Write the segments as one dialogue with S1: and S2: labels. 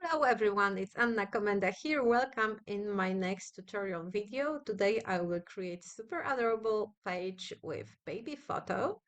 S1: Hello everyone, it's Anna Komenda here. Welcome in my next tutorial video. Today I will create super adorable page with baby photo,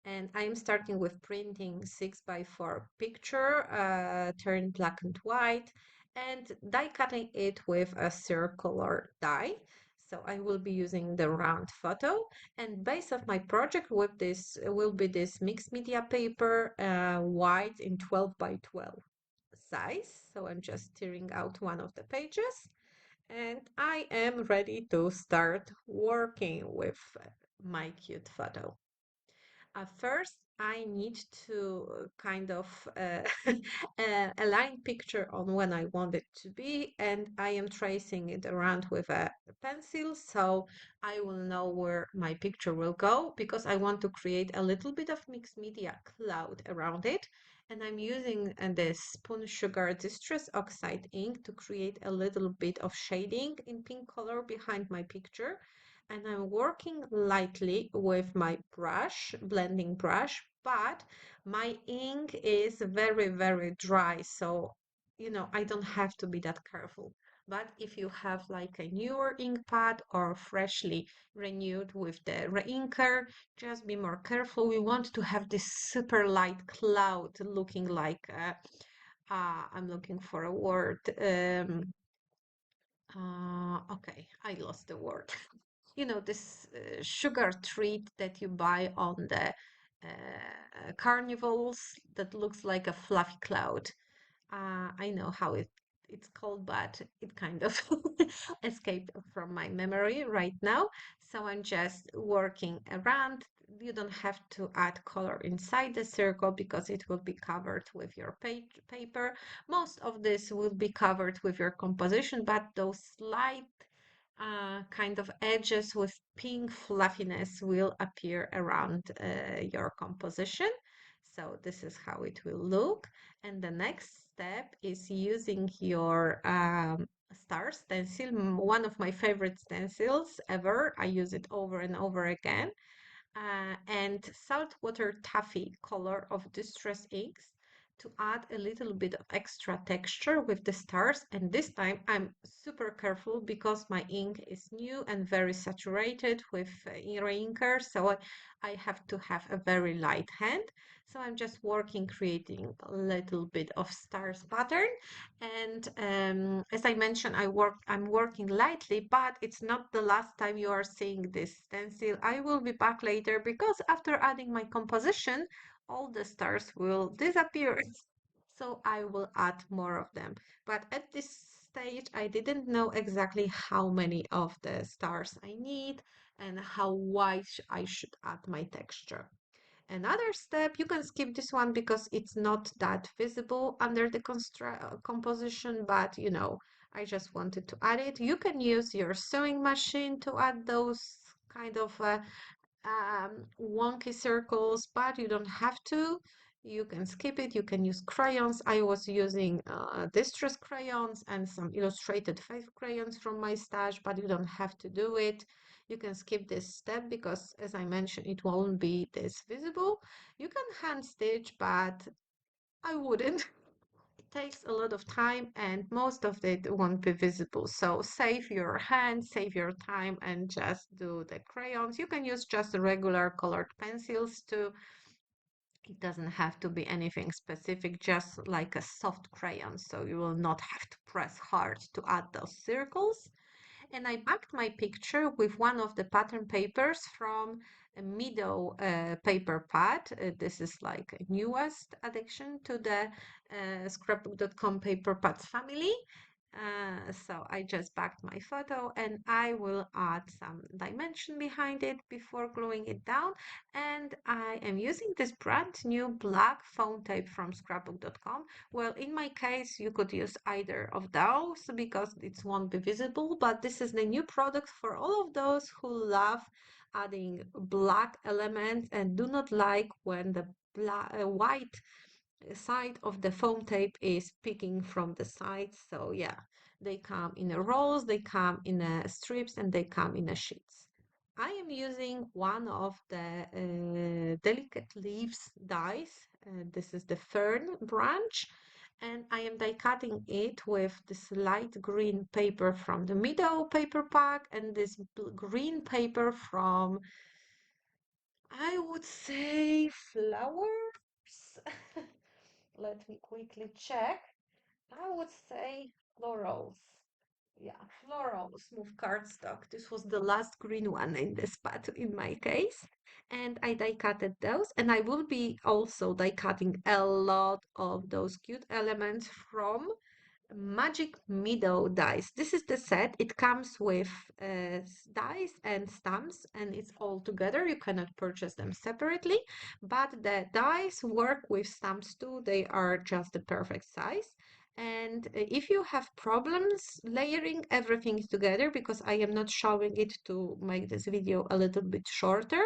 S1: and I'm starting with printing 6x4 picture, turned black and white, and die cutting it with a circular die. So I will be using the round photo, and base of my project with this will be this mixed media paper, white in 12x12 size. So I'm just tearing out one of the pages and I am ready to start working with my cute photo. First, I need to kind of align picture on when I want it to be, and I am tracing it around with a pencil, so I will know where my picture will go because I want to create a little bit of mixed media cloud around it. And I'm using this Spoon Sugar Distress Oxide ink to create a little bit of shading in pink color behind my picture, and I'm working lightly with my brush, blending brush, but my ink is very, very dry. So, I don't have to be that careful. But if you have like a newer ink pad or freshly renewed with the reinker, just be more careful. We want to have this super light cloud looking like, I'm looking for a word. Okay, I lost the word. This sugar treat that you buy on the carnivals that looks like a fluffy cloud. I know how it's called, but it kind of escaped from my memory right now. So I'm just working around. You don't have to add color inside the circle because it will be covered with your paper. Most of this will be covered with your composition, but those slight kind of edges with pink fluffiness will appear around your composition. So this is how it will look. And the next step is using your star stencil, one of my favorite stencils ever. I use it over and over again. And saltwater taffy color of Distress inks to add a little bit of extra texture with the stars. And this time I'm super careful because my ink is new and very saturated with inker, so I have to have a very light hand. So I'm just working, creating a little bit of stars pattern. And as I mentioned, I'm working lightly, but it's not the last time you are seeing this stencil. I will be back later because after adding my composition, all the stars will disappear. So I will add more of them. But at this stage, I didn't know exactly how many of the stars I need and how wide I should add my texture. Another step, you can skip this one because it's not that visible under the composition, but I just wanted to add it. You can use your sewing machine to add those kind of wonky circles, but you don't have to. You can skip it. You can use crayons. I was using Distress crayons and some illustrated face crayons from my stash, but you don't have to do it. You can skip this step because, as I mentioned, it won't be this visible. You can hand stitch, but I wouldn't. It takes a lot of time and most of it won't be visible. So save your hand, save your time, and just do the crayons. You can use just regular colored pencils too. It doesn't have to be anything specific, just like a soft crayon. So you will not have to press hard to add those circles. And I backed my picture with one of the pattern papers from a Meadow paper pad. This is like a newest addition to the scrapbook.com paper pads family. So I just backed my photo and I will add some dimension behind it before gluing it down. And I am using this brand new black foam tape from scrapbook.com. Well, in my case, you could use either of those because it won't be visible, but this is the new product for all of those who love adding black elements and do not like when the white side of the foam tape is peeking from the side. So yeah, they come in a rolls, they come in a strips, and they come in a sheets. I am using one of the delicate leaves dies. This is the fern branch, and I am die cutting it with this light green paper from the Middle paper pack and this green paper from, I would say, flowers. Let me quickly check. I would say florals. Yeah, floral smooth cardstock. This was the last green one in this pat in my case. And I die cutted those. And I will be also die cutting a lot of those cute elements from Magic Meadow dice. This is the set. It comes with dice and stamps, and it's all together. You cannot purchase them separately, but the dice work with stamps too. They are just the perfect size. And if you have problems layering everything together, because I am not showing it to make this video a little bit shorter,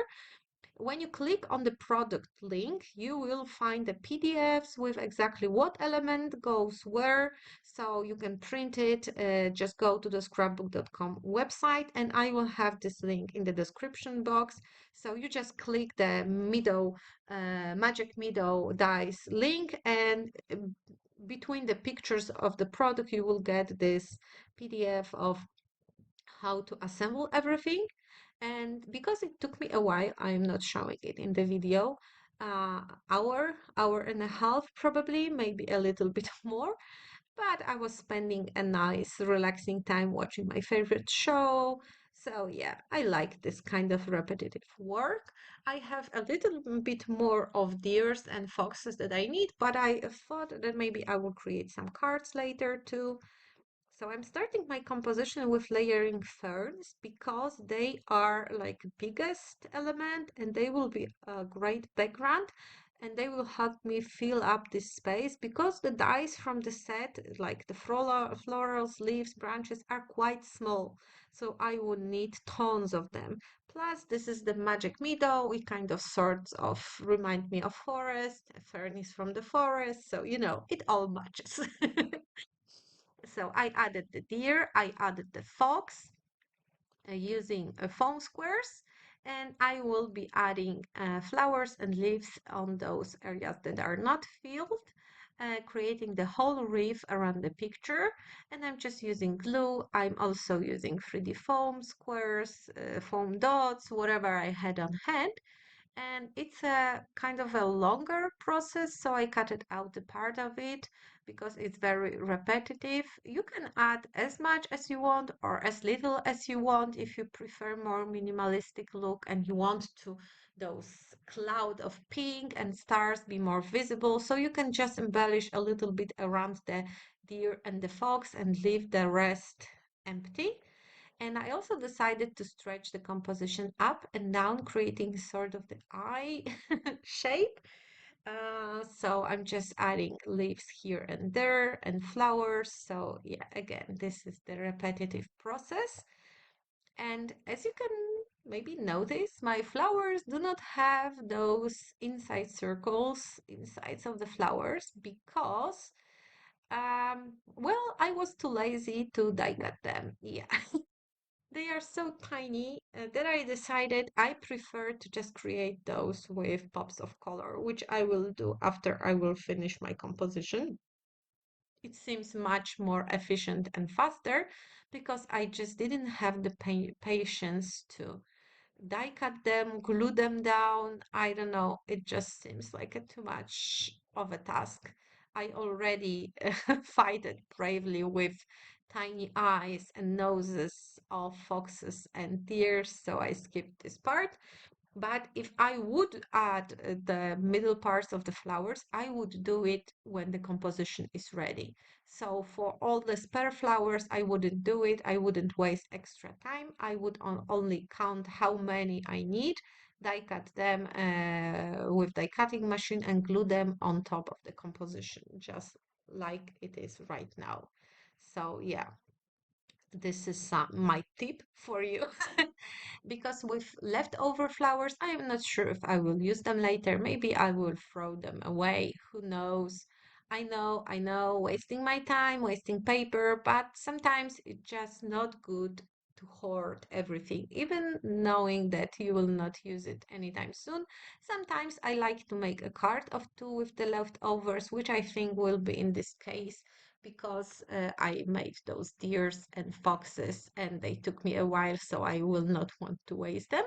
S1: when you click on the product link, you will find the PDFs with exactly what element goes where. So you can print it. Just go to the scrapbook.com website, and I will have this link in the description box. So you just click the Meadow, Magic Meadow dice link, and between the pictures of the product, you will get this PDF of how to assemble everything. And because it took me a while, I'm not showing it in the video. Hour and a half, probably, maybe a little bit more. But I was spending a nice, relaxing time watching my favorite show. So yeah, I like this kind of repetitive work. I have a little bit more of deers and foxes that I need, but I thought that maybe I will create some cards later too. So I'm starting my composition with layering ferns because they are like biggest element and they will be a great background and they will help me fill up this space because the dies from the set, like the florals, leaves, branches, are quite small. So I would need tons of them. Plus, this is the Magic Meadow. It kind of sorts of remind me of forest. A fern is from the forest. So, it all matches. So I added the deer, I added the fox using foam squares, and I will be adding flowers and leaves on those areas that are not filled, creating the whole reef around the picture. And I'm just using glue. I'm also using 3D foam squares, foam dots, whatever I had on hand. And it's a kind of a longer process, so I cut it out a part of it because it's very repetitive. You can add as much as you want or as little as you want if you prefer more minimalistic look and you want to those cloud of pink and stars be more visible. So you can just embellish a little bit around the deer and the fox and leave the rest empty. And I also decided to stretch the composition up and down, creating sort of the eye shape. So I'm just adding leaves here and there and flowers. So yeah, again, this is the repetitive process. And as you can maybe notice, my flowers do not have those inside circles, insides of the flowers, because, well, I was too lazy to die cut them. Yeah. They are so tiny that I decided I prefer to just create those with pops of color, which I will do after I will finish my composition. It seems much more efficient and faster because I just didn't have the patience to die cut them, glue them down. I don't know. It just seems like a too much of a task. I already fight it bravely with tiny eyes and noses of foxes and deers, so I skipped this part. But if I would add the middle parts of the flowers, I would do it when the composition is ready. So for all the spare flowers, I wouldn't do it. I wouldn't waste extra time. I would only count how many I need, die cut them with die cutting machine and glue them on top of the composition, just like it is right now. So yeah, this is my tip for you. Because with leftover flowers, I am not sure if I will use them later. Maybe I will throw them away. Who knows? I know, wasting my time, wasting paper, but sometimes it's just not good to hoard everything, even knowing that you will not use it anytime soon. Sometimes I like to make a card of two with the leftovers, which I think will be in this case because I made those deers and foxes and they took me a while, so I will not want to waste them.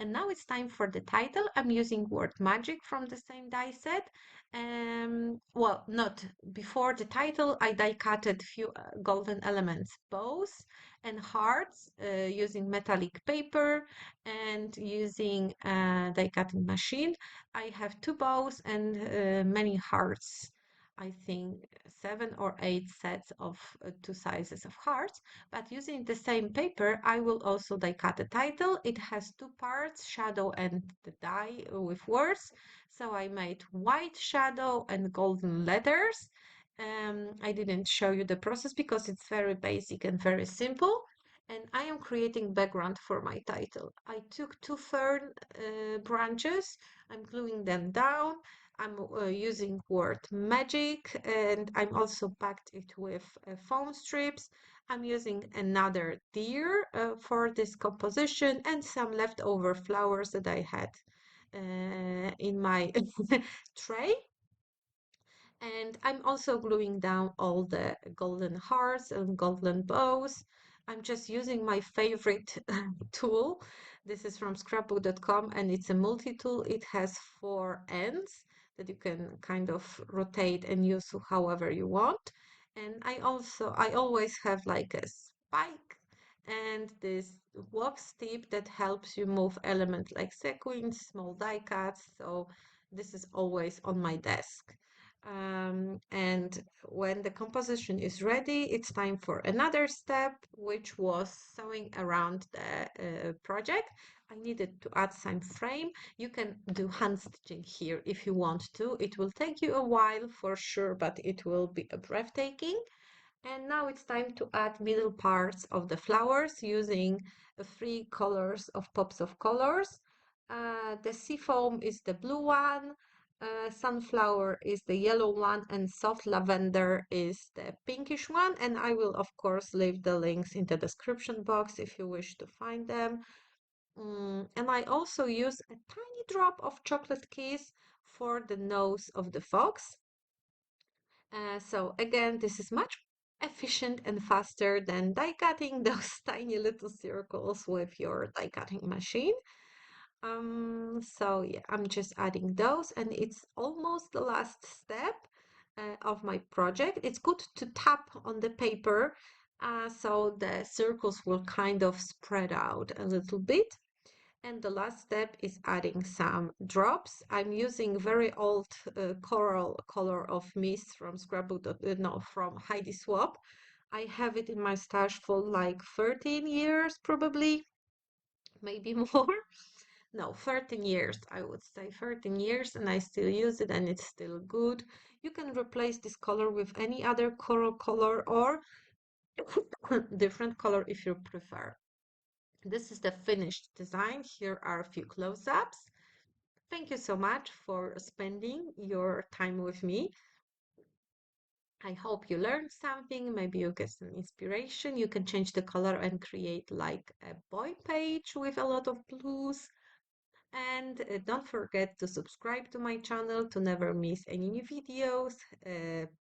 S1: And now it's time for the title. I'm using word magic from the same die set. Well, not before the title, I die cutted few golden elements, bows and hearts using metallic paper and using a die cutting machine. I have two bows and many hearts. I think 7 or 8 sets of two sizes of hearts. But using the same paper, I will also die cut the title. It has two parts, shadow and the die with words. So I made white shadow and golden letters. I didn't show you the process because it's very basic and very simple. And I am creating background for my title. I took two fern branches. I'm gluing them down. I'm using word magic and I'm also packed it with foam strips. I'm using another deer for this composition and some leftover flowers that I had in my tray. And I'm also gluing down all the golden hearts and golden bows. I'm just using my favorite tool. This is from scrapbook.com and it's a multi-tool. It has 4 ends that you can kind of rotate and use however you want. And I always have like a spike and this wax tip that helps you move elements like sequins, small die cuts. So this is always on my desk. And when the composition is ready, it's time for another step, which was sewing around the project. I needed to add some frame. You can do hand stitching here if you want to. It will take you a while for sure, but it will be a breathtaking. And now it's time to add middle parts of the flowers using 3 colors of pops of colors. The seafoam is the blue one, sunflower is the yellow one, and soft lavender is the pinkish one. And I will, of course, leave the links in the description box if you wish to find them. And I also use a tiny drop of chocolate kiss for the nose of the fox. So again, this is much efficient and faster than die cutting those tiny little circles with your die cutting machine. So yeah, I'm just adding those and it's almost the last step of my project. It's good to tap on the paper so the circles will kind of spread out a little bit. And the last step is adding some drops. I'm using very old coral color of mist from scrapbook, no, from Heidi Swap. I have it in my stash for like 13 years, probably, maybe more. No, 13 years, I would say 13 years, and I still use it and it's still good. You can replace this color with any other coral color or different color if you prefer. This is the finished design. Here are a few close-ups. Thank you so much for spending your time with me. I hope you learned something. Maybe you get some inspiration. You can change the color and create like a boy page with a lot of blues. And don't forget to subscribe to my channel to never miss any new videos.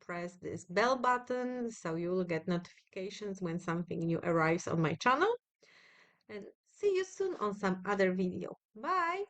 S1: Press this bell button so you will get notifications when something new arrives on my channel. And see you soon on some other video. Bye!